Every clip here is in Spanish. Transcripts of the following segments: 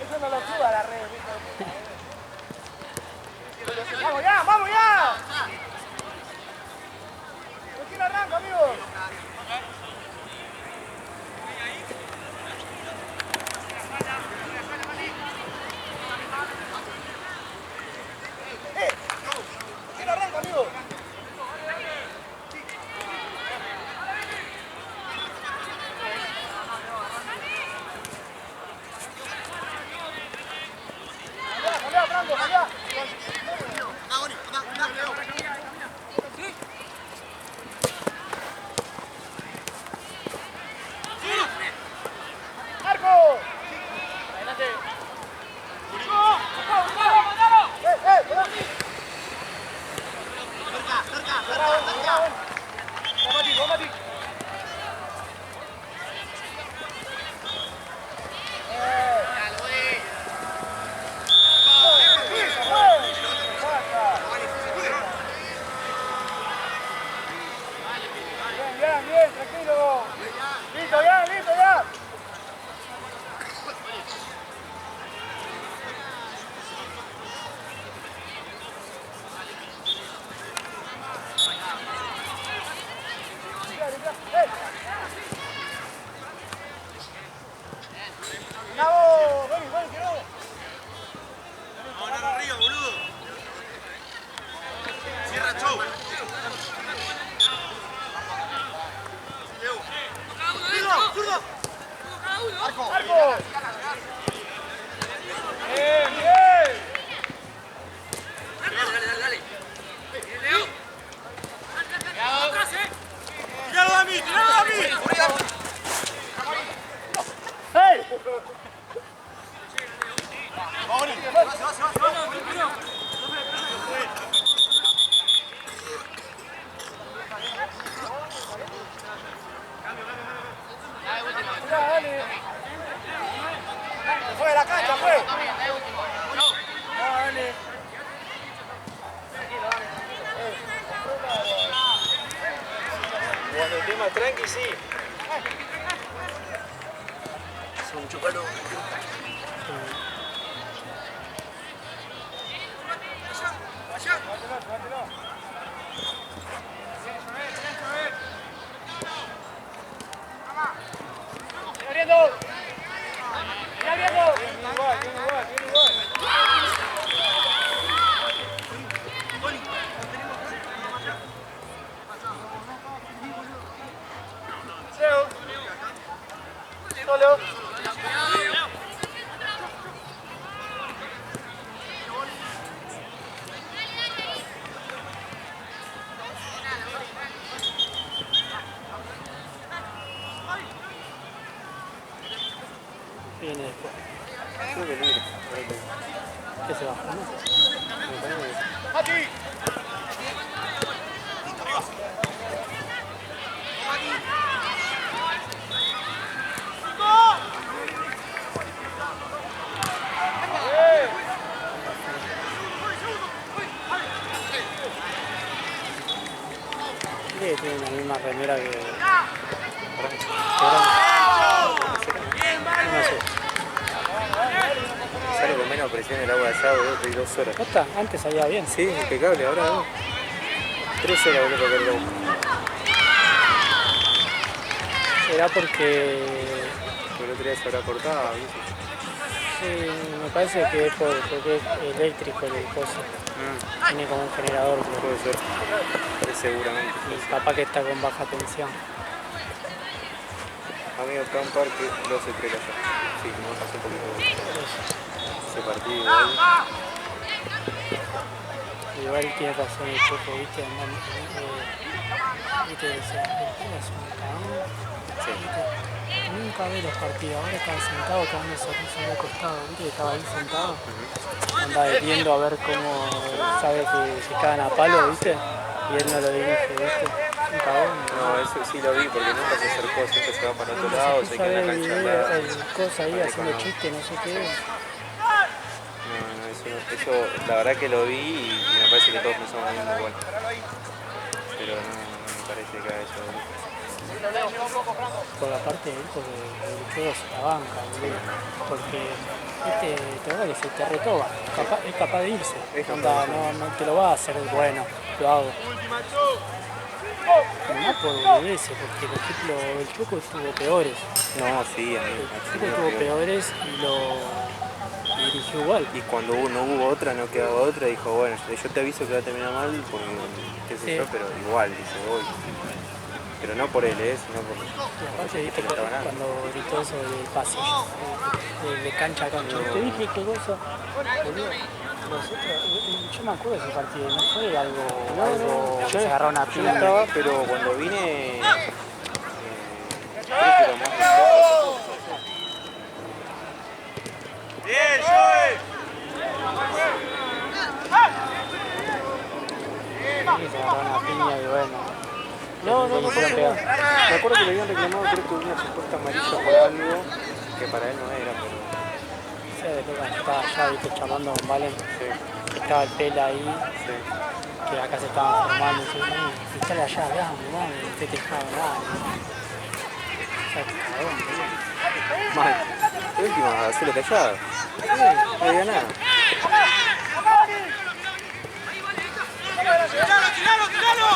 Eso no lo suba a la red. ¡Vamos ya! ¡Vamos ya! ¿Quién arranca, amigo? ¿Quién arranca, amigo? Franco, allá. ¡Marco! Adelante. Cerca. Vamos, Bien, tranquilo. Listo ya. ¡Bravo! ¡Ven, que no! Vamos a arriba, boludo. Cierra, chau. ¡Zurdo! ¡Marco! ¡Bien! Dale. ¡Tiralo, Dami! ¡Hey! Dale. Se fue de la cancha, fue. Dale. Cuando el tema tranqui, sí. Es un chupalo. ¡Abriendo! Igual. Solo. Viene después. Creo que libre. ¿Qué se va? ¡Mati! Sí, tiene la misma remera que... Sale con menos presión el agua de allá, boludo, estoy 2 horas. ¿Posta? Antes salía bien. Sí, impecable, ahora no. 3 horas, boludo, para el agua. Será porque... El otro día se habrá cortado, ¿viste? Sí, me parece que es porque es eléctrico el coso. Tiene como un generador. Puede ser. Seguramente. Y capaz que está con baja tensión. Amigo, acá un parque 12-3 allá. Sí, no pasó un poquito ese partido igual. Igual tiene razón el Choco, ¿viste? ¿Viste? El Pela es un cagón. Sí. ¿Viste? Nunca ve los partidos, ahora estaba sentado tomando cerveza al costado, ¿viste? Que estaba ahí sentado. Anda viendo a ver cómo sabe que se cagan a palo, ¿viste? Y él no lo dirige, ¿viste? Un cagón. No, eso sí lo vi porque nunca se acercó, siempre se va para otro Se lado, puso se a queda ver en la el cancha video, al lado. el cosa ahí Vale, haciendo no. chistes, no sé qué. No, eso la verdad que lo vi y me parece que todos pensamos lo mismo igual. Pero no me parece que haga eso. Por la parte de él, porque el juego se la banca, boludo. Porque te va que se te retoba, es capaz de irse. Es capaz Onda, de no te lo va a hacer bueno, lo hago. No por boludeces, porque por ejemplo el Choco tuvo peores. No, sí, amigo. El Choco tuvo peores y lo dirigió igual. Y cuando no hubo otra, no quedaba otra, dijo, bueno, yo te aviso que va a terminar mal, porque qué sé Sí. yo, pero igual, dice, voy. Pero no por él, sino por... Y aparte, viste, porque estaba ganando. cuando gritó eso del pase, de cancha a cancha. Te dije qué cosa, boludo. Yo me acuerdo de ese partido, no fue algo Yo se agarró una yo pila. no estaba, pero cuando vine... creo que era más de Bien, Joey. Se agarró una piña y bueno. No, le hicieron pegar. me acuerdo que le habían reclamado, creo que una supuesta amarilla por algo que para él no era, pero... Sí, después cuando estaba allá, viste, charlando con Valen, Sí, estaba el Pela ahí, sí. que acá se estaban formando, y dice, fiscal allá, vamos, festejado, dale. O sea, qué cagón, boludo. Mal. De última, hacerlo callado. No diga nada. ¡Tiralo, tiralo!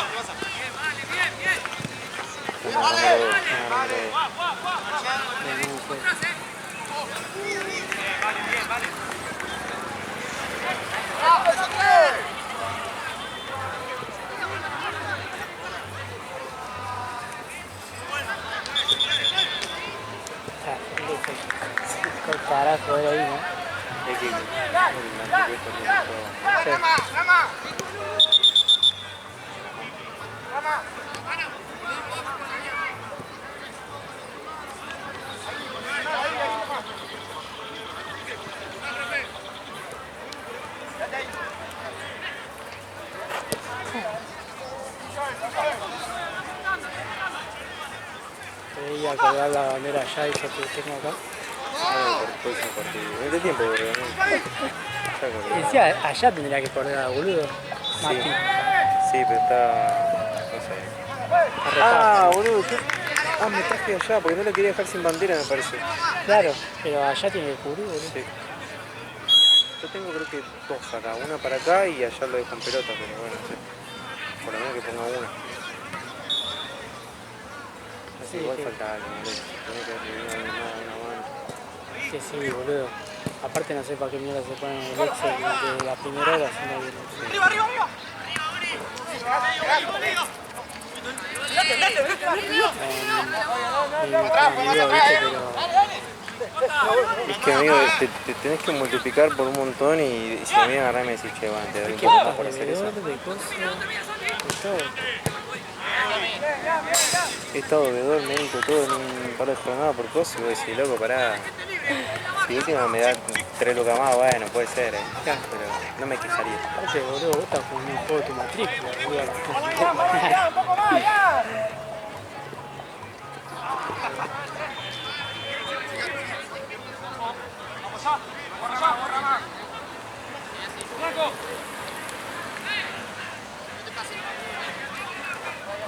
Con carajo era ahí, ¿no? Es que el antepuesto tiene todo. Veía colgar la bandera allá y yo que tengo acá. Por ese partido. En este tiempo, realmente. Decía, allá tendría que colgar, boludo. Mati. Sí, pero está... no sé. Ah, boludo. Me traje allá porque no lo quería dejar sin bandera, me parece. claro, pero allá tiene que cubrir, boludo. Sí. Yo tengo creo que dos acá, una para acá y allá lo dejo en pelota, pero bueno, no sé. Por lo menos que ponga una. Así Sí, igual sí. falta algo, boludo. Tiene que haber una mano. Sí, boludo. Aparte no sé para qué mierda se ponen el Excel de la primera hora, sino que... ¡Arriba! Es que amigo, te tenés que multiplicar por un montón y si a mí agarrás y me decís, che, bueno, te doy un ¿Qué poco más botas por de hacer eso. vedor, de cosas, de todo? He estado veedor, médico, todo en un par de jornadas por cosas y vos decís, loco, pará. Si última me da 3 lucas más, bueno, puede ser, pero no me quejaría. Aparte, boludo, vos estás con un juego de tu matrícula, boludo. ¡Un poco más, ya!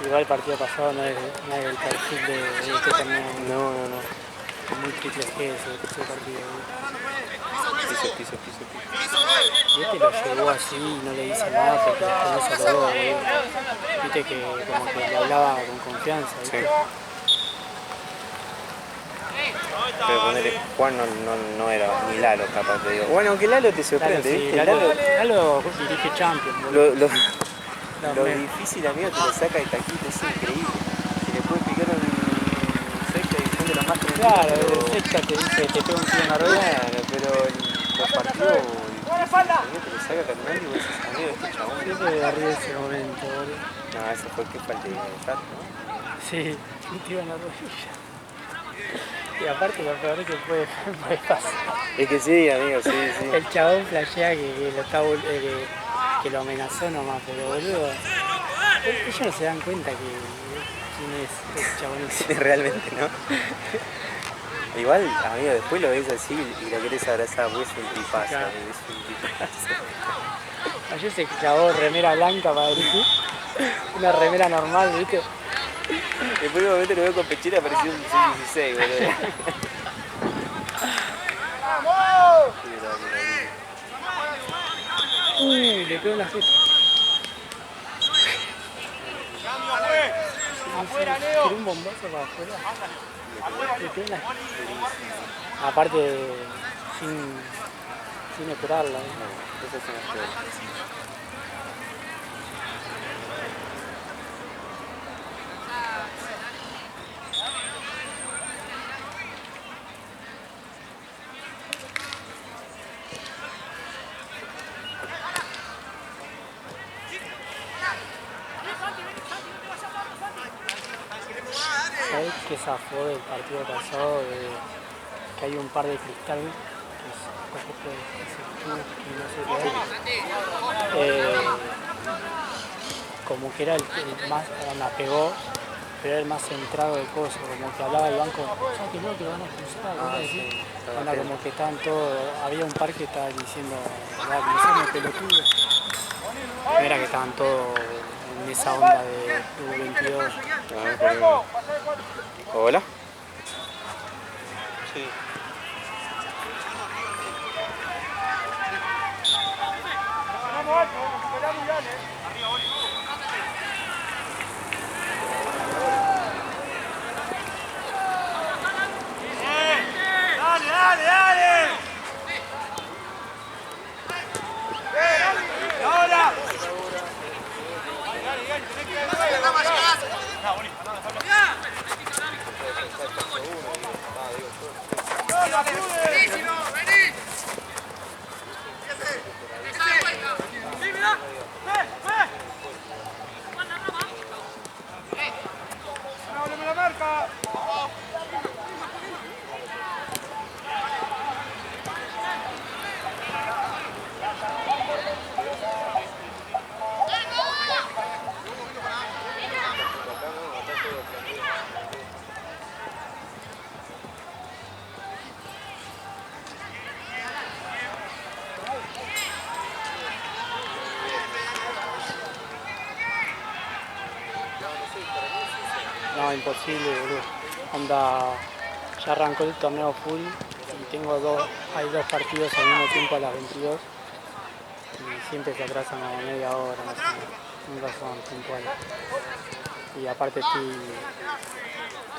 Igual el partido pasado no es el perfil de este torneo. No. Muy triple G ese partido, boludo. Piso. Y este lo llevó así y no le dice nada porque no se lo boludo. Viste que como que le hablaba con confianza, Sí. ¿viste? Pero ponerle Juan no era ni Lalo capaz, te digo. Bueno, aunque Lalo te sorprende, Claro, sí, ¿viste? Lalo dirige Champions, boludo. Lo difícil, amigo, te lo saca de taquito, es increíble. Si le puede picar un sexto división de la más tranquilo. Claro, el sexta te dice que tengo un tiro en la rueda. Claro, pero los partidos, el te lo saca caminando y vos decís, amigo, este chabón. Yo me agarré ese momento, boludo. No, ese fue que falta de dejar, ¿no? Sí, un tiro en la rodilla. Y aparte lo peor que puede pasar. Es que sí, amigo, sí, sí. El chabón flashea que lo está que lo amenazó nomás, pero boludo. Ellos no se dan cuenta quién es el chabón ese. Realmente, ¿no? Igual, amigo, después lo ves así y lo querés abrazar, pues es un tipazo, Claro. es un tipazo. Ayer se clavó remera blanca para dirigir. Una remera normal, ¿viste? Después de un momento lo veo con pechera, parecía un 16, boludo. ¡Vamos! Uy, le pegó una jeta. Afuera, Leo. Tiró un bombazo para afuera. Le pegó una... Aparte, sin esperarla. ¿eh? No, eso es una peor. ¿Sabés qué zafó del partido pasado? Que hay un par de cristal, que es no sé qué es, como que era el más, me pegó, pero era el más centrado de cosas, como que hablaba el banco, ya que no, que van a expulsar, ¿no? Sí, estaba Anda, atento. como que estaban todos, había un par que estaba diciendo, no me pelotudo. No era que estaban todos en esa onda de U22. Ah, ¿hola? Sí. Vamos alto, vamos a superar muy grande. Dale, dale, dale. Ahora. ¡Volveme la marca! No, imposible, boludo. Onda, ya arrancó el torneo full y hay dos partidos al mismo tiempo a las 22 y siempre se atrasan como media hora, no sé, nunca son puntuales. Y aparte estoy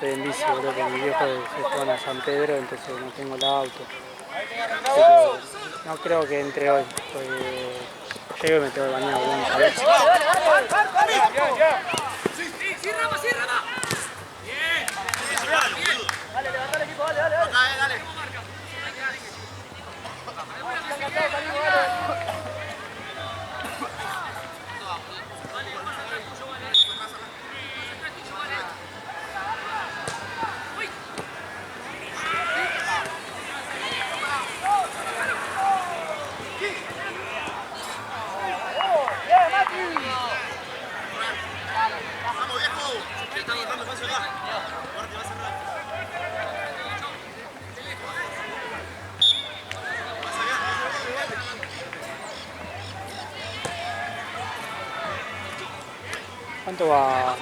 en bici, boludo, porque mi viejo se fueron a San Pedro, entonces no tengo el auto. Pero no creo que entre hoy, porque llego y me tengo que bañar, boludo, ¿sabes? Dale, levanta el equipo, dale, dale, dale. ¿Cuánto va?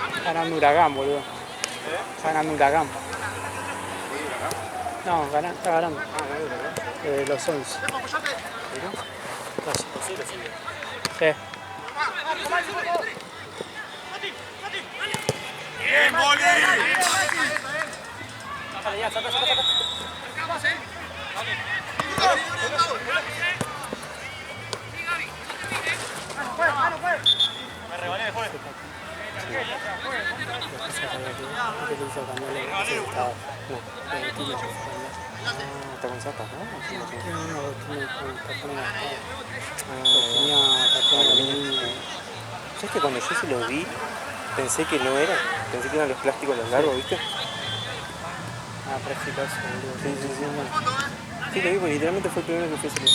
Está ganando Huracán, boludo. Está ganando Huracán. No, está ganando. Los 11. Casi. Sí. Bien, Boli. Mano, pues. Lo que pasa es que le hizo cambiarle, no sé si estaba. No, Tilo se fue a cambiar. Ah, está con zapas, ¿no? Sí, no sé. No, tiene con tapones gastados. Ah, Tenía tapones de aluminio. ¿sabes que cuando yo se los vi, pensé que no eran? Pensé que eran los plásticos los largos, ¿viste? Ah, pero es filoso, boludo. Sí, sí, sí. Sí, lo vi, porque literalmente fue el primero que fui a salir.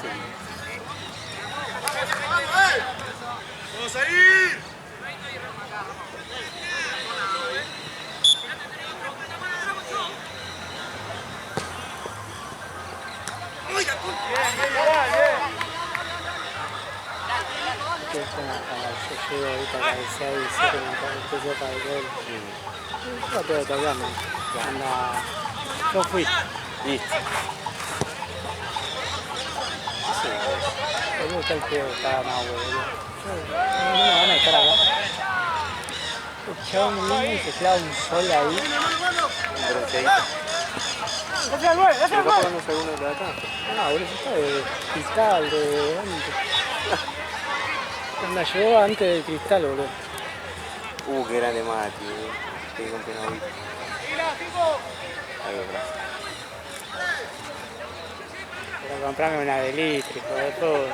Sí. ¡Vamos a ir! Yo llego ahorita a las 6, 7 empiezo para el gol. Yo tengo que tocarme. Anda. Yo fui. Listo. Sí. Boludo, está el feo, está más boludo. No me van a estar acá. El chabón viene y se clava un sol ahí. Un bronceadito. ¡Ese al güey! ¡Ese ¿Pero al capaz güey! no es alguno de acá? No, boludo, está de cristal, de antes. Me llegó antes del cristal, boludo. Qué grande Mati, que compré una agüita. Ahí, gracias. Pero comprame una de litro, hijo de todo.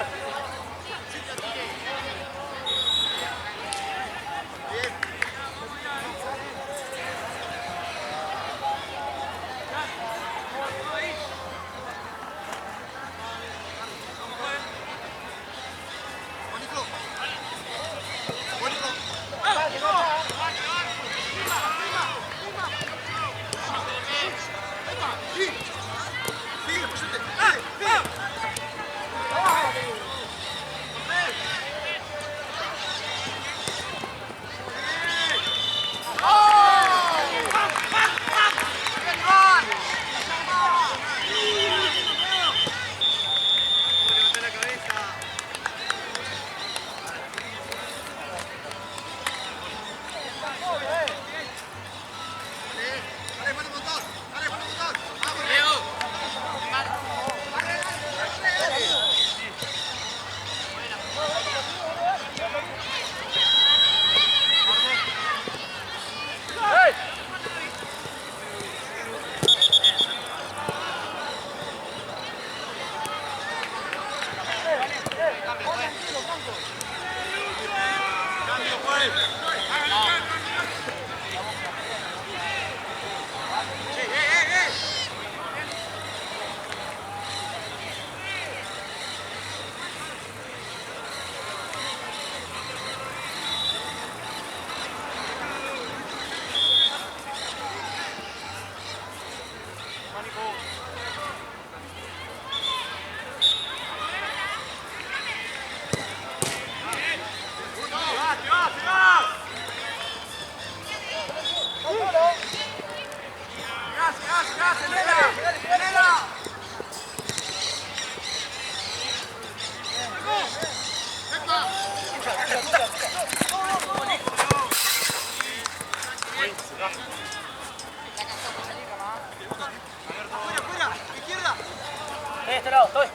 Este lado, estoy.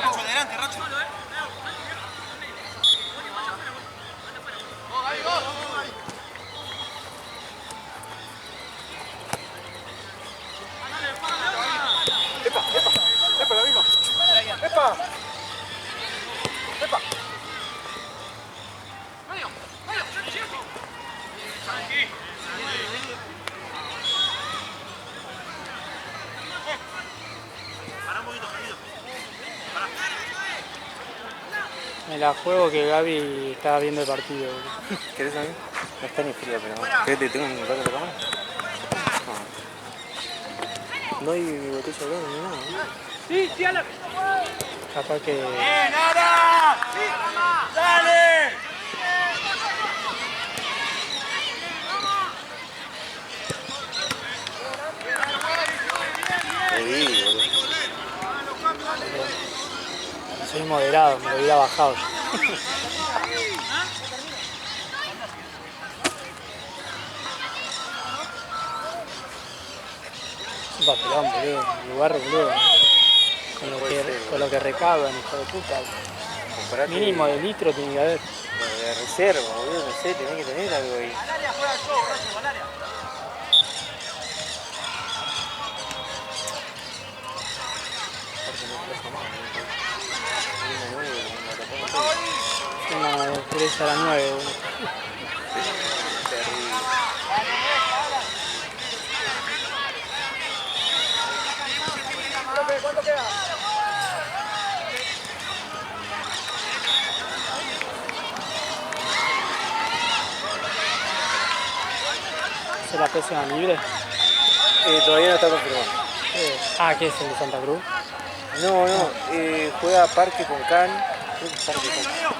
Racho, adelante, Racho. ¡Epa, la misma! ¡Epa! ¡Epa! Me la juego que Gaby estaba viendo el partido, boludo. ¿Querés a mí? No está ni frío, pero... ¿Querés que tenga un rato de cámara? No. No hay botella de agua ni nada, ¿no? ¡Sí, sí, a la... Capaz que... ¡Bien, Ana! ¡Dale! Ahí, boludo. soy moderado, me lo hubiera bajado. Un papelón, boludo, el lugar, boludo. Con lo que recaudan, hijo de puta. Comparate- Mínimo de litro tiene que haber. De reserva, boludo, no sé, tenés que tener algo ahí. Una de 3 a las 9, boludo. Terrible. ¿Cuánto queda? ¿Se la próxima libre? Todavía no está confirmado. ¿Qué es el de Santa Cruz? No, juega Parque con Can. Creo que es Parque con Can.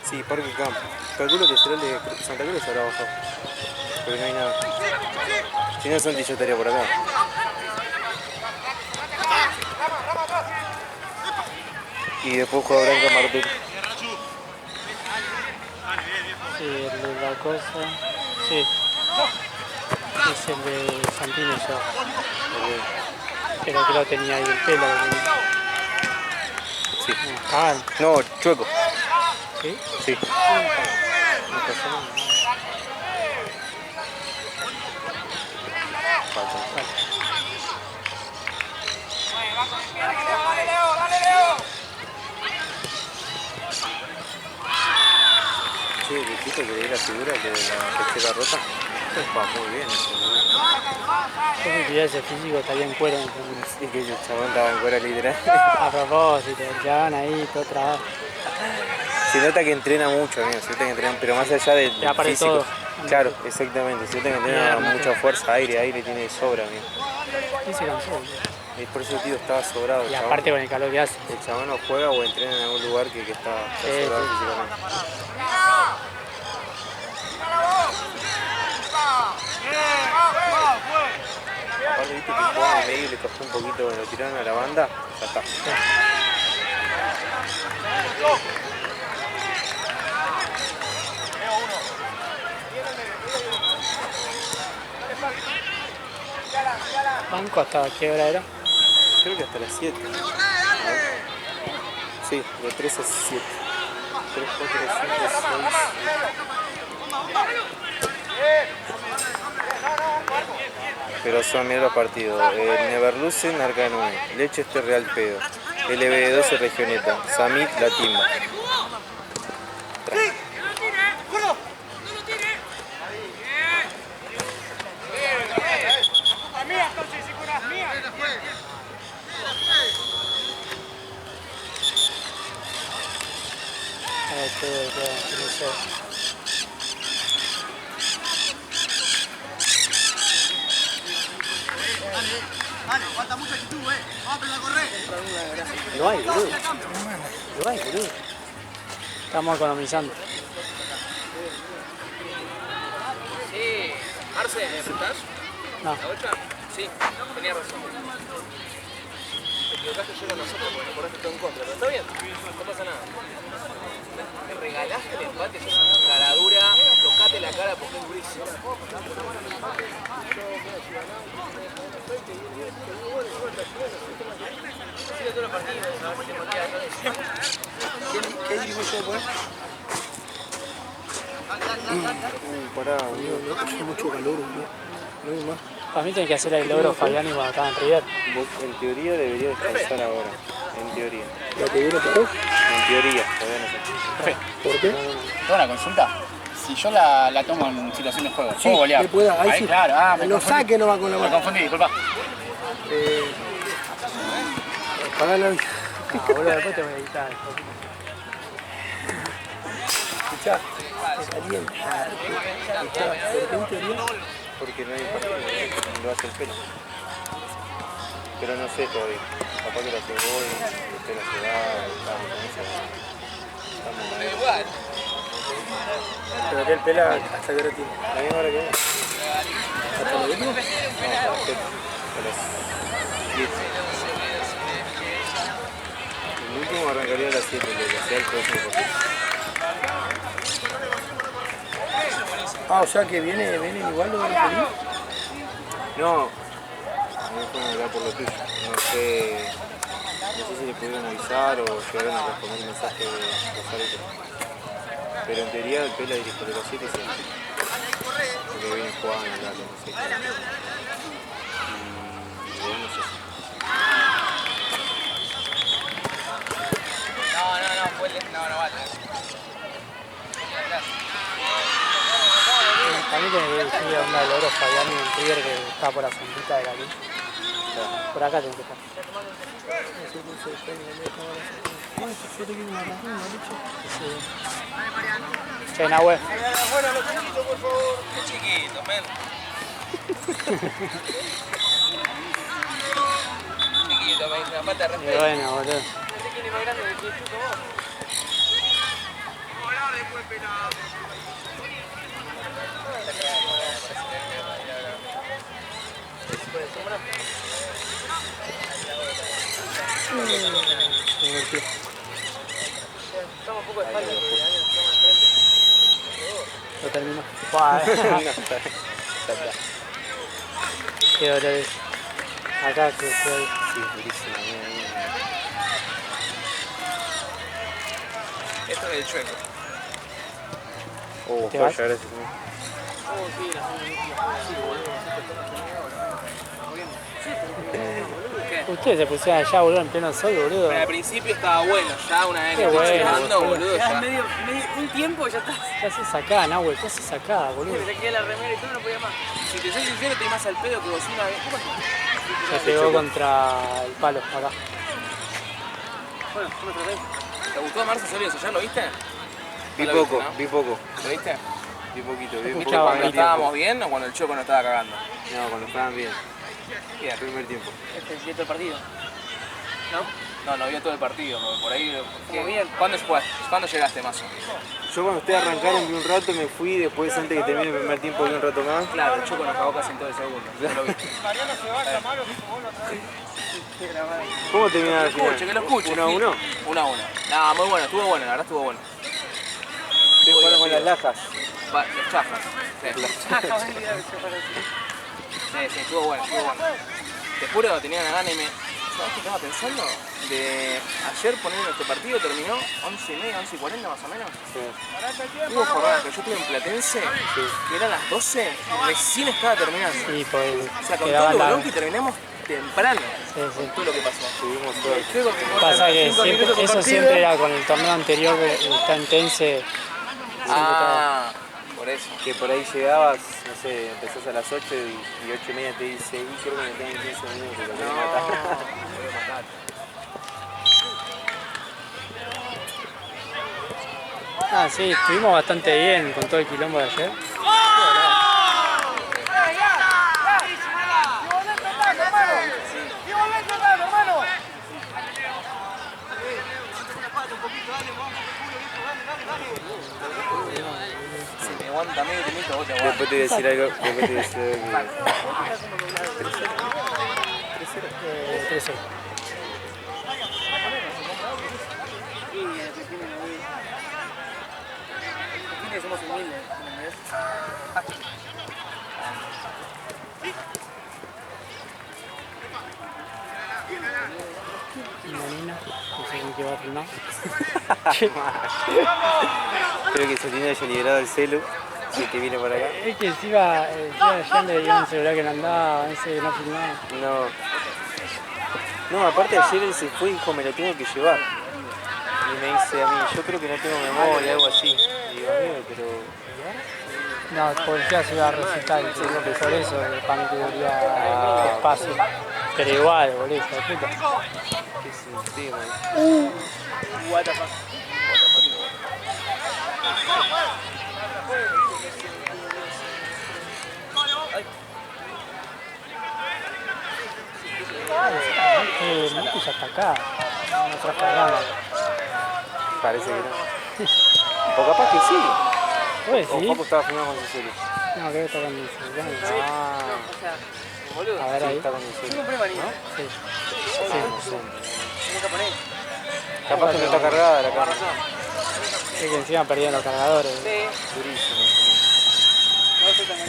Sí, Parque Camp. Calculo que será el de Santa Cruz, se habrá bajado. Porque no hay nada. Si no, Santi, yo estaría por acá. Y después juega Branca Martín. Sí, el de la cosa. Sí. Es el de Santini ya. Pero creo que tenía ahí el pelo. Sí. Cagado. No, Chueco. ¿Sí? Sí. No pasó nada. Falta. Sí, el equipo que le la figura de la pechera rota. Va muy bien eso, boludo. Yo si tuviera ese físico estaría en cuero. Entonces. Sí, que el chabón estaba en cuera literal. A propósito, ya van ahí todo trabajo. Se nota que entrena mucho, amigo. Se nota que entrena, pero más allá del Y aparte físico. todo. Claro, exactamente. Se nota que entrena Mierda. mucha fuerza, aire tiene de sobra, amigo. Y se cansó. boludo. Y por eso, tío, estaba sobrado. el Y chabón. aparte con el calor que hace. El chabón no juega o entrena en algún lugar que está Sí, sobrado sí. físicamente. Aparte, viste que jugaba medio y le costó un poquito, lo tiraron a la banda, ya está. Banco hasta qué hora era. Creo que hasta las 7. A ver. Sí, de 3 a 7. 3, 4, 5, 6. Pero son bien los partidos. Neverlusen, Arcanum, Leicester, Real Pedo. LB12, Regioneta. Samit, La Timba. A ver, no sé. Dale, falta mucha actitud, vamos a aprender a correr. No hay, boludo. No hay, boludo. Estamos economizando. Sí, Marce, ¿me aceptás? No. ¿La otra? Sí, tenía razón. Te equivocaste yo con nosotros porque me acordaste todo en contra, pero está bien, no pasa nada. Me regalaste el empate, sos una caradura, tocate la cara porque es durísimo. Sigue todo el partido, a ver si te pateas. ¿Qué digo yo, pues? Pará, boludo. Hace mucho calor, no hay más. Para mí tiene que hacer el logro Fabiani cuando estaba en River. En teoría debería descansar ahora. En teoría. ¿La que viene paró? En teoría, todavía no sé. ¿Por qué? ¿Tengo una consulta? Si yo la tomo en situación de juego, ¿puedo golear? que pueda, ahí sí. Claro, me Lo confundí. saque no va con la Me mano. confundí, disculpa. Para la No, boludo, después te voy a editar. escuchá, te calienta. ¿Por qué en teoría? Porque no hay partido, lo hace el pelo. Pero no sé todavía. Capaz que lo hace gol, el pelo se va, estamos con eso. Estamos ahí. Igual. Pero que el pela hasta que ahora tiene. La misma hora que viene. ¿Hasta lo último? A las 7. El último arrancaría a las 7, lo que sea el próximo partido. Ah, o sea que vienen igual los del Pelín. No, a mí fueron acá por lo tuyo. No sé si le pudieron avisar o llegaron a responder el mensaje de Rosario. Pero en teoría el Pela dirige de las 7 siempre. Porque vienen jugando acá, no sé. Y bueno, no sé. No vale. Para mí tiene que decirle a onda del oro Fabián y el River que está por la sombrita de la luz. Por acá tiene que estar. Che, Nahue. Bueno, los chiquitos, por favor. Qué chiquito, men. Chiquito, me dice, falta de Y respeto. bueno, boludo. Este quién es más grande que tú, vos. Divertido. Estamos un poco de espalda, Lo terminó. No, está. Qué dolor es. Acá que fue ahí. Sí, durísimo. Esto es el chueco. ¿Te Joya, vas? gracias. Ustedes se pusieron allá, boludo, en pleno sol, boludo. Pero al principio estaba bueno, ya una vez Qué que estoy bueno, llegando, boludo. boludo, ya. Un tiempo ya está. ¿Qué haces acá, Nahuel? ¿Qué haces acá, boludo? Se queda la remera y todo, no podía más. Si te soy sincero, estoy más al pedo que vos una vez. ¿Qué pasó? Se pegó contra el palo, acá. Bueno, ¿cómo tratáis? ¿Te gustó Marzo Solís ayer? ¿Lo viste? Vi No lo poco, viste, ¿no? vi poco. ¿Lo viste? Vi poquito, vi Escuchaba poco. ¿Cuando Primer estábamos bien o cuando el Choco nos estaba cagando? No, cuando estaban bien. Bien. El primer tiempo. Este es el partido. No vio todo el partido, porque por ahí... Como bien. ¿Cuándo llegaste, Mazo? Yo cuando ustedes arrancaron vi un rato, me fui, después antes que termine el primer tiempo vi un rato más. Claro, el Choco nos cagó casi en todo el segundo. ¿No lo viste? ¿Cómo terminaron Que al final? lo escuche. 1-1. 1-1. No, muy bueno, estuvo bueno, la verdad estuvo bueno. Estoy jugando con las lajas. Los chafas. Sí, estuvo bueno. Te juro, tenía una gana y me... ¿Sabes qué estaba pensando? De ayer poner este partido terminó 11:30, 11:40 más o menos. Sí. Hubo jornadas que yo estuve en Platense, que eran las 12, recién estaba terminando. Sí, pues. O sea, con todo quedaba lo la. bolón que terminamos temprano. Sí, sí. Todo lo que pasó. Tuvimos suerte. Luego que Pasa que 5 siempre, minutos de eso partido. siempre era con el torneo anterior, que está en Tense. Ah, por eso. Que por ahí llegabas, no sé, empezás a las 8 y 8:30 te dice, y creo que me quedan 15 minutos, lo querés matar. Voy a matar. Ah, sí, estuvimos bastante bien con todo el quilombo de ayer. Si me aguanta medio minuto, vos te aguantas. Después te voy a decir algo, después te voy a decir algo que... 3-0. Argentina somos humildes, ¿entendés? Una nena, no sé con qué va a filmar. Espero que Sotina haya liberado el celu, si es que viene por acá. Es que encima ayer le dieron un celular que no andaba, ese que no filmaba. No, aparte ayer él se fue y dijo, me lo tengo que llevar. Y me dice a mí, yo creo que no tengo memoria, algo así. Y digo, pero... No, el policía se iba a recitar, por eso, para mí que quería espacio. Pero igual, boludo, hijo de puta. ¿Qué sentido? Mati ya está acá, no trajo nada. Parece que no. O capaz que sí. ¿Puedes O decir? Papo estaba filmando con su celu. No, creo que está con el celular. Ah, boludo. A ver ahí. Está con el Yo celu. compré maní. Sí. No sé. En japonés. Capaz que no está cargada la cámara. Es que encima perdían los cargadores. Sí. Durísimo. No soy tan maní.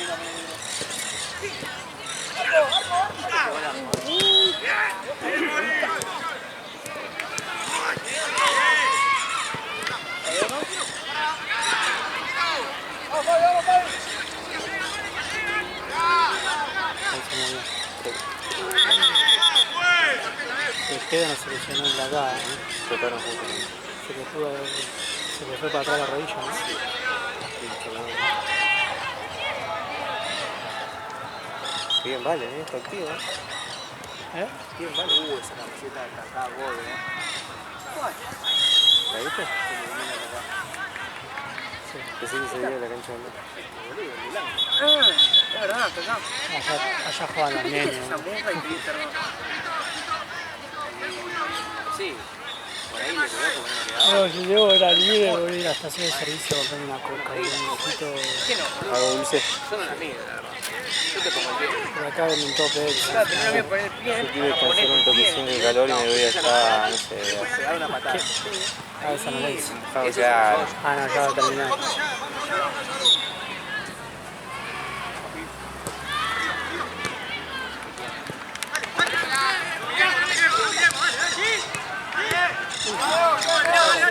El pedo no se lesionó en la cara, ¿no? Tocaron justo. Se le fue para atrás la rodilla, ¿no? Bien, vale, está activo. ¿Eh? Bien, vale. Esa camiseta de acá, gol, ¿La viste? Pensé que se veía la cancha de Es verdad, acá. Allá juegan los nenes, Esa ¿no? bomba y pediste perdón. Sí. Por ahí le pegó porque no le quedaba. No, si llego era libre, voy a ir a la estación de servicio a comprarme una coca, un necesito. ¿Qué no? Algo dulce. Yo no la mido, la verdad. Yo te pongo el pie. Por acá ven un tope de Claro, pero no le voy a poner el pie. Yo quiero hacer un toquecín de calor y me voy allá, no sé, Dar una patada. Ah, esa no la hice. a ya. Ah, no, ya va a terminar.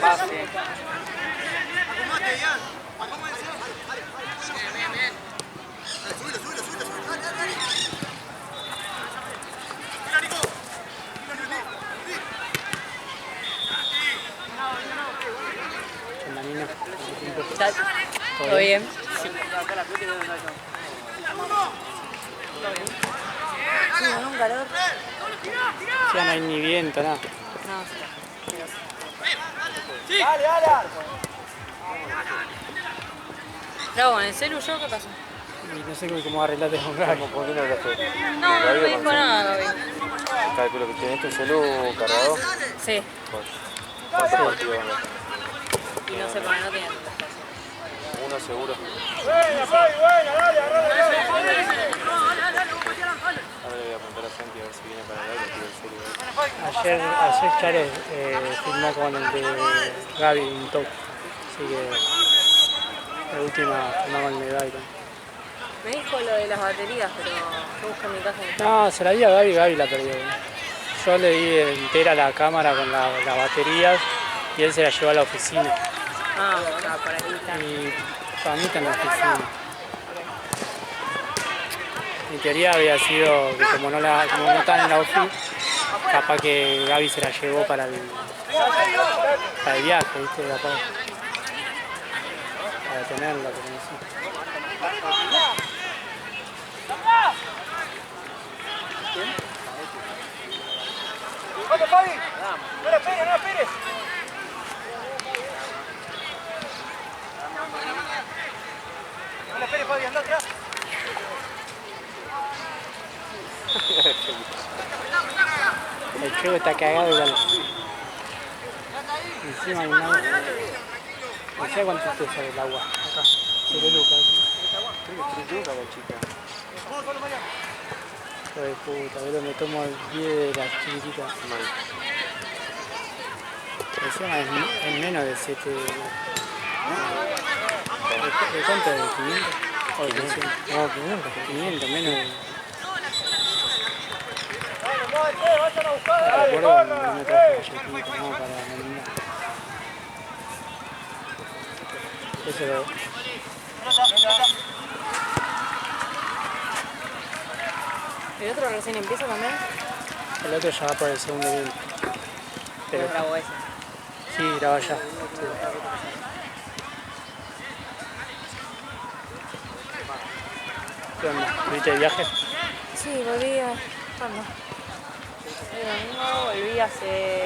Pase. Con la nina. ¿Todo bien? Acá la pelota y no la yo. Sí, con un calor. Ya no hay ni viento, nada. No, sí. ¿Qué hago con el celu yo? ¿Qué pasó? Y no sé cómo arreglarte con Gaby. ¿Por qué no hablaste? No, no me dijo nada, Gaby. Calculo que tenés tu celu cargado. Sí, ¿Cuántos partidos van a tener? y no sé por qué no tiene tanta espacio. Uno seguro. Ahora le voy a preguntar a Santi a ver si viene para acá y le pido el celu. Ayer Charo filmó con el de Gaby un top. Así que la última filmó con el de Gaby también. Me dijo lo de las baterías, pero yo busqué en mi casa y No, se la di a Gaby y Gaby la perdió. Yo le di entera la cámara con las baterías y él se la llevó a la oficina. Ah, por ahí está. Y para mí está en la oficina. Mi teoría había sido que como no están en la oficina, capaz que Gaby se la llevó para el viaje, ¿viste? Para tenerla, pero no sé. ¡Vamos, Fabi! ¡No la esperes, no la esperes! No la esperes, Fabi, anda atrás. El juego está cagado igual. Encima hay nada. No sé cuánto te sale el agua. Acá. 7 lucas. Creo que 3 lucas la chica. Hijo de puta, pero me tomo el pie de las chiquititas. Encima es menos de 7. ¿De cuánto? ¿De 500? ¿O de 500? No, 500. 500, menos de... Recuerdo cuando me traje galletita, no, para merendar. Eso lo... ¿El otro recién empieza también? El otro ya va por el segundo tiempo. Pero grabó ese. Sí, graba ya. Sí. ¿Qué onda? ¿Viste el viaje? Sí, volví a... ¿Cuándo? El domingo volví hace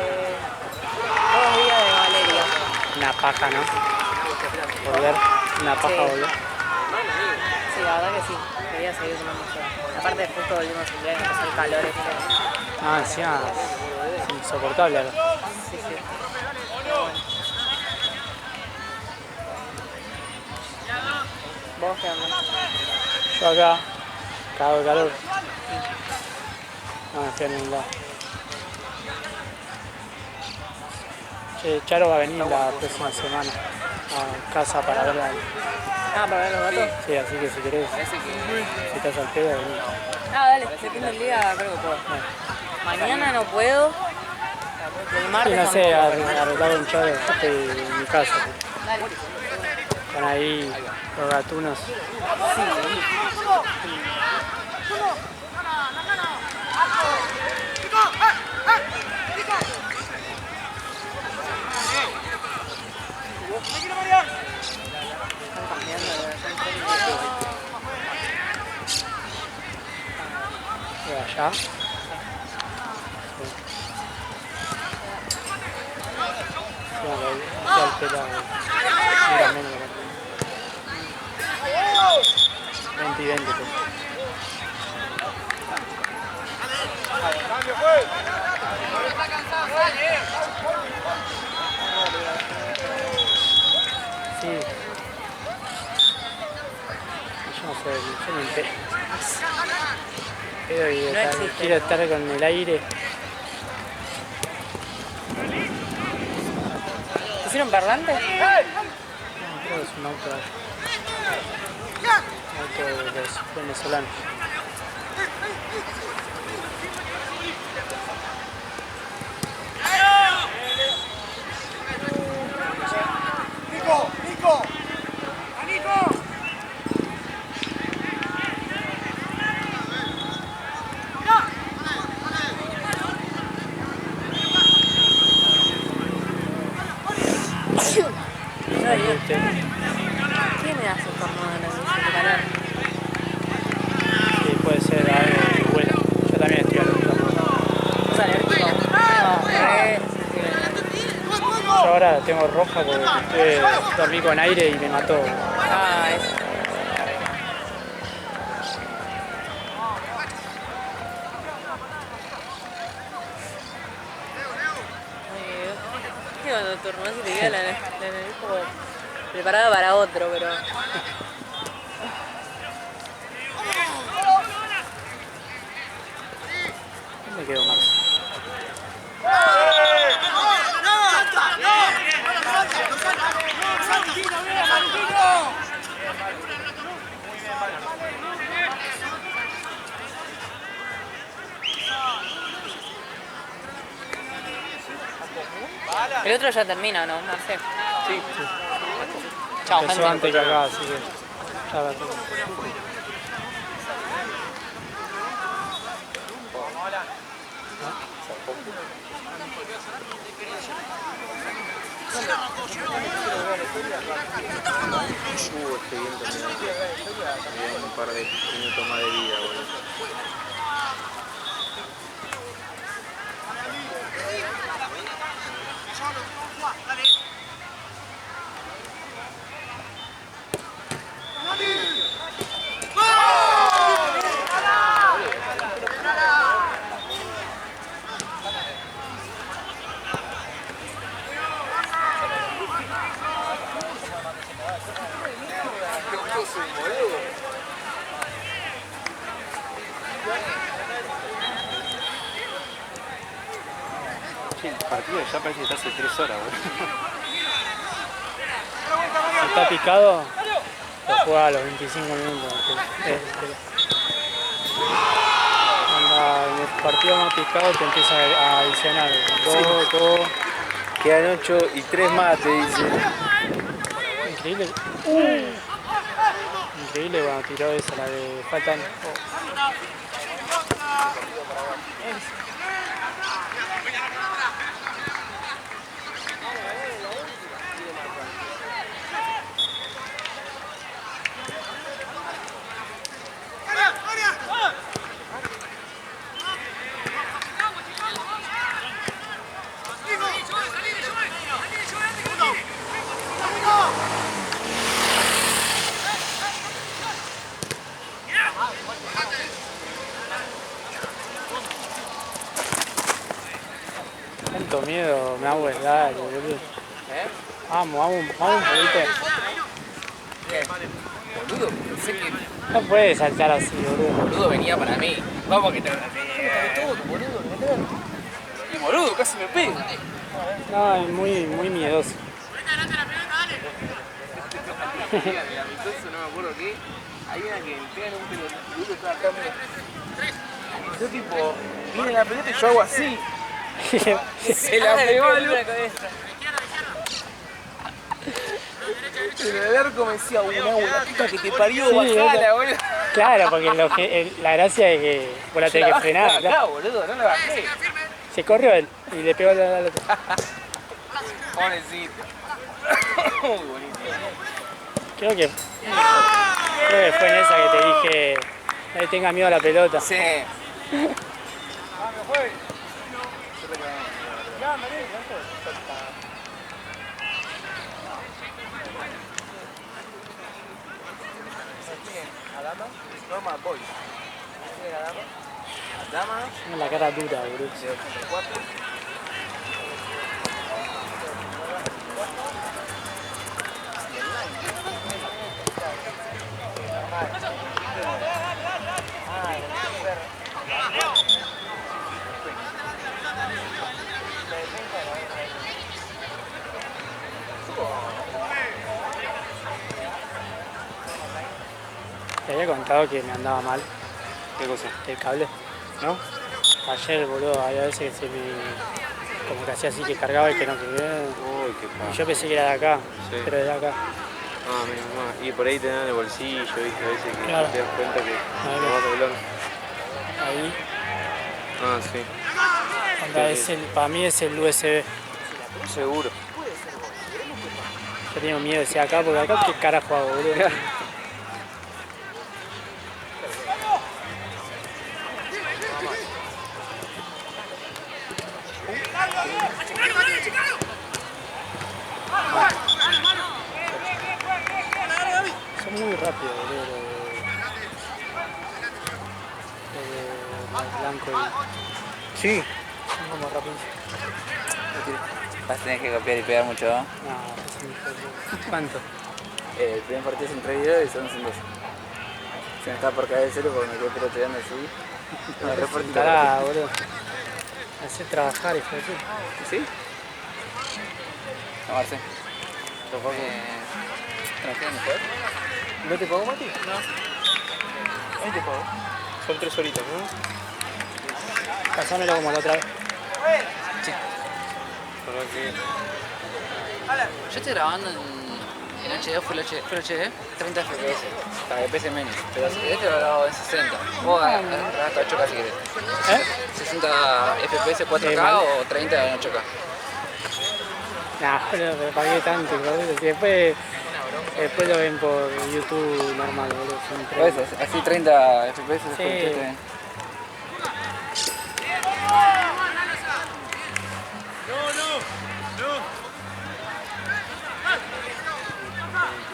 2 días de Valeria. Una paja, ¿no? Volver. Una paja Sí. volver. Sí, la verdad que sí. Quería seguir tomando yo. Aparte justo volvimos el día que empezó el calor este. Ah, encima es insoportable acá. Sí, sí. ¿Vos qué onda? Yo acá, cago de calor. No me fui a ningún lado. Che, Charo va a venir la próxima semana a casa para ver Ah, para ver los gatos. Sí, así que si querés, Parece que si estás al pedo, vení. Ah, dale, depende del día, creo que puedo. Mañana no puedo. El Sí, martes no sé, tampoco. arreglar un Charo en mi casa. Dale. Están ahí los gatunos. De allá. Sí. Sí, al pelado. Mira, menos de 20 y 20. Pues. Sí. Yo no sé, yo me entero. Quiero estar con el aire. ¿Pusieron parlante? No, creo que es un auto de los venezolanos. ¡Nico! ¿Quién me hace estornudo en el calor? Sí, puede ser algo que huela. Yo también estoy alérgico. ¿Sos alérgico? Yo ahora la tengo roja porque dormí con aire y me mató. Ah, eso. ¿Qué cuando estornudas y te queda la nariz como preparada para otro, pero... Me quedo más. El otro ya termina, ¿no? No sé. sí. Chao, Empezó gente. antes que acá, así que ya va. Expediente me dio un par de minutos más de vida, boludo. Sí, el partido ya parece que está hace 3 horas, boludo. Si está picado, lo juega a los 25 minutos. Cuando en el partido más picado te empieza a adicionar 2. Quedan 8 y 3 más, te dice. Increíble. Increíble cuando tiró esa, la de faltan. Tanto miedo, me hago dale, boludo. Vamos un poquito. Boludo, pensé que No puede saltar así, boludo. Boludo venía para mí. Vamos que te todo, boludo. Y boludo, casi me pega. No, es muy miedoso. Amistoso, no me acuerdo qué. Hay una que me pegan un pelotazo. Boludo, estaba acá, mira. Yo tipo, viene la pelota y yo hago así. Se la pegó al cabeza. En el arco me decía, una buena puta que te parió, Sí, bajala, boludo. Claro, porque la gracia es que vos la tenés que frenar. Acá, boludo, no la bajé. Se corrió él y le pegó al otro. Pobrecito. Muy bonito. Creo que fue en esa que te dije, no le tengas miedo a la pelota. Sí. Normal Boys. Dama. Tiene la cara dura, boludo. De 84. Te había contado que me andaba mal ¿Qué cosa? el cable, ¿No? Ayer, boludo, había veces que se me... como que hacía así que cargaba y que no quería. Uy, qué Y pasa. yo pensé que era de acá, Sí. pero es de acá. Ah, menos mal. Y por ahí te dan el bolsillo, viste, a veces que Claro. te das cuenta que Ahí no vas doblando. Ahí, Ah, sí. onda, para mí es el USB. Seguro. Yo tengo miedo de ser acá, porque acá qué carajo hago, boludo. Son muy rápidos, boludo. El blanco y... Sí. Son como rápidos. Vas a tener que copiar y pegar mucho, ¿no? No, es un hijo de- ¿Cuánto? El primer partido es en 3 videos y el segundo es en 2. Se me está por caer el cero porque me quedé peloteando así. No, reporte. Pará, boludo. Me hace trabajar, hijo de puta. ¿Sí? No, Marce. ¿Trabajé mejor? ¿No te pagó, Mati? No. ¿Ahí te pagó? Son 3 horitas, ¿no? Pasámelo como la otra vez. Para que... Yo estoy grabando en HD, Full HD, 30 FPS, para que pese menos. Pero este lo grabo en 60. Vos grabás hasta 8K si querés. ¿Eh? 60 FPS 4K mal. o 30 en 8K. Nah, boludo, pero pagué tanto, boludo. Si después lo ven por YouTube normal, boludo. Son Por eso, así 30 FPS Sí. después te...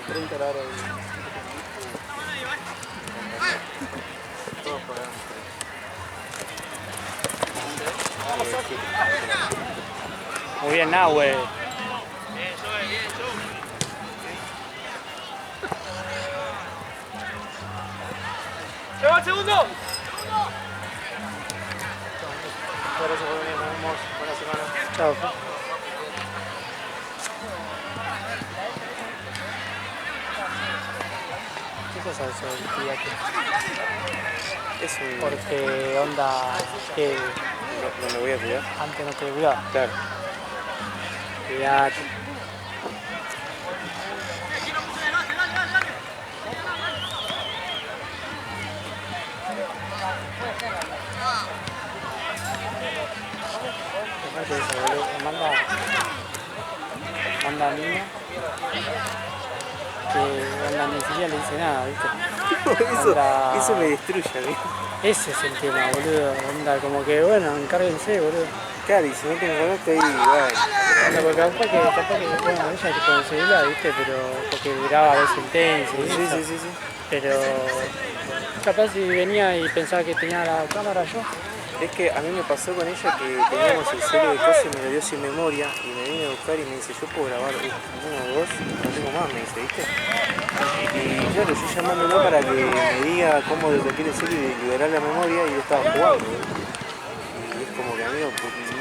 30 la hora. Muy bien, Nahue. ¡Llegó el segundo! Gracias por venir, nos vemos. Buena semana. Chao. ¿Qué cosa es eso del Tiaque? Es un... Porque onda que No me voy a cuidar. antes no te cuidaba. Claro. Cuidate. Aparte de eso, boludo, manda a niña que onda ni siquiera le dice nada, ¿viste? Onda- Eso me destruye a mí. Ese es el tema, boludo. Onda como que bueno, encárguense, boludo. Claro, y si no te conozco ahí, igual. O sea, porque capaz que bueno, ella que con el celular, ¿viste? Pero porque graba a veces el tenis y eso. Sí. Pero capaz si venía y pensaba que tenía la cámara yo. Es que a mí me pasó con ella que teníamos el celu de cosas y me lo dio sin memoria y me vine a buscar y me dice, yo puedo grabar uno o dos, no tengo más, me dice, ¿viste? Y claro, yo llamándolo para que me diga cómo requiere ser y liberar la memoria y yo estaba jugando. Y es como que amigo,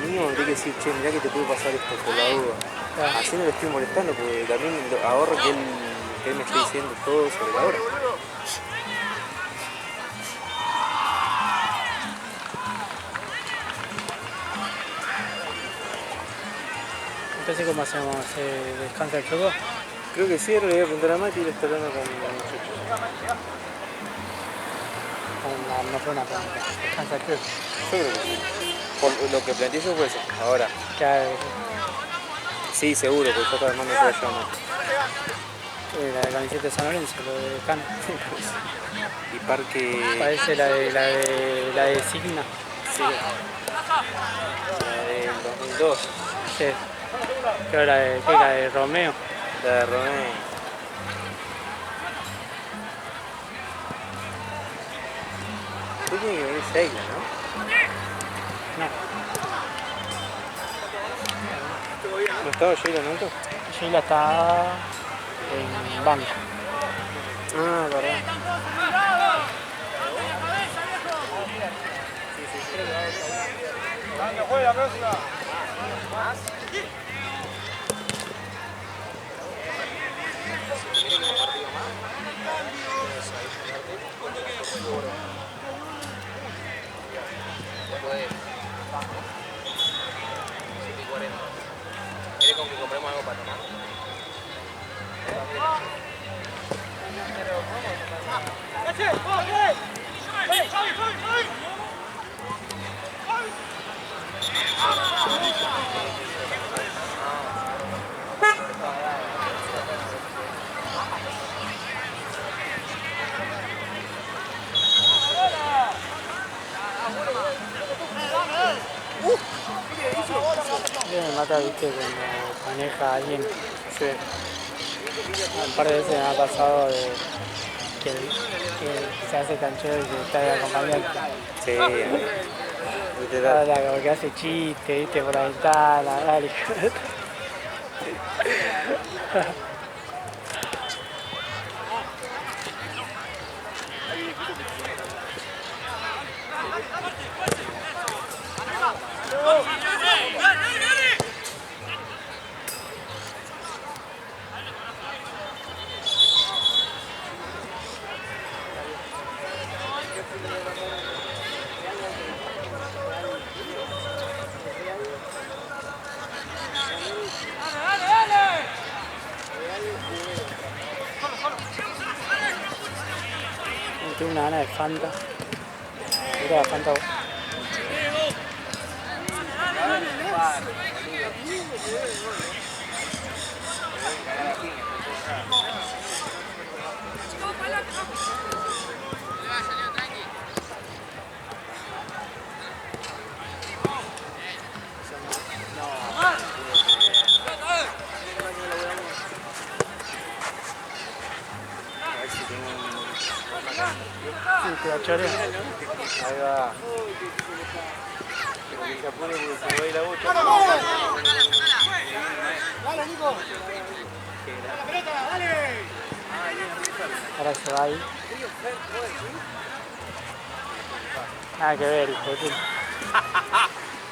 mínimo me tiene que decir, che, mirá que te puede pasar esto por la duda. Así no le estoy molestando porque también ahorro que él me esté diciendo todo sobre la hora. Entonces, ¿cómo hacemos? ¿Se descansa el choco? Creo que sí, ahora le voy a preguntar a Mati y le está hablando con el muchacho. No fue una pregunta. ¿Descansa el choco? Yo creo que sí. Por lo que planteé yo fue eso. Ahora, sí, seguro, porque yo además me puedo llamar. La de camiseta de San Lorenzo, lo de Cano. Y Parque... Parece la de Signa. Sí. La del 2002. Sí. Creo la de Romeo. La de Romeo. Tú tienes que venir Sheila, ¿no? No. ¿No estaba Sheila nunca? Sheila está en banca. Ah, verdad. ¿Dónde juega la próxima? ¿Quieres con que compremos algo para tomar? Me mata, viste, cuando maneja a alguien. Sí. Un par de veces me ha pasado que se hace canchero y que está de acompañante. Sí, Como que hace chiste, viste, por la ventana, dale. Tengo una gana de Fanta. Mira la Fanta. Sí, te la choreo. Ahí va. Pero que se apure porque se me va a ir la bocha. ¡Dale, Nico! Ahora se va ahí. Nada que ver, hijo de puta.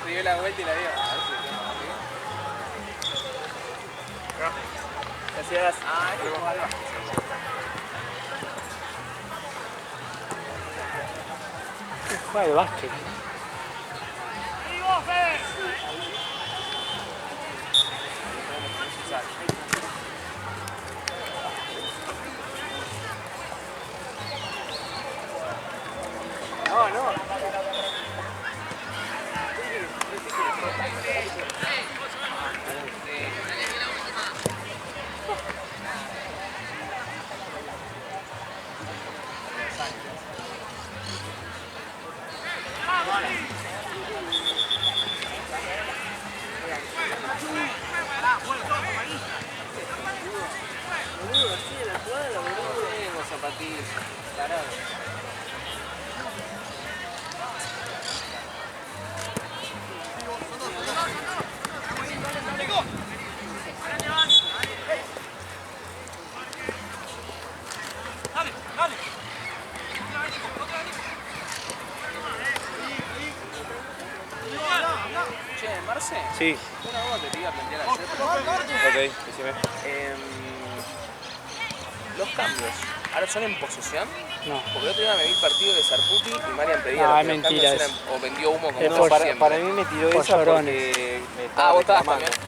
Se dio la vuelta y la dio. Gracias. Juega de básquet. No. Tengo zapatillas, tarado. José, Sí, una duda que te iba a plantear ayer. ok, decime. Los cambios, ¿ahora son en posesión? No. Porque el otro día me vi el partido de Sarputi y Marian pedía No, los es mentira cambios eso. o vendió humo como Es No, siempre. para mí me tiró esa Pollorones. porque me Ah, estaba vos estabas reclamando. también.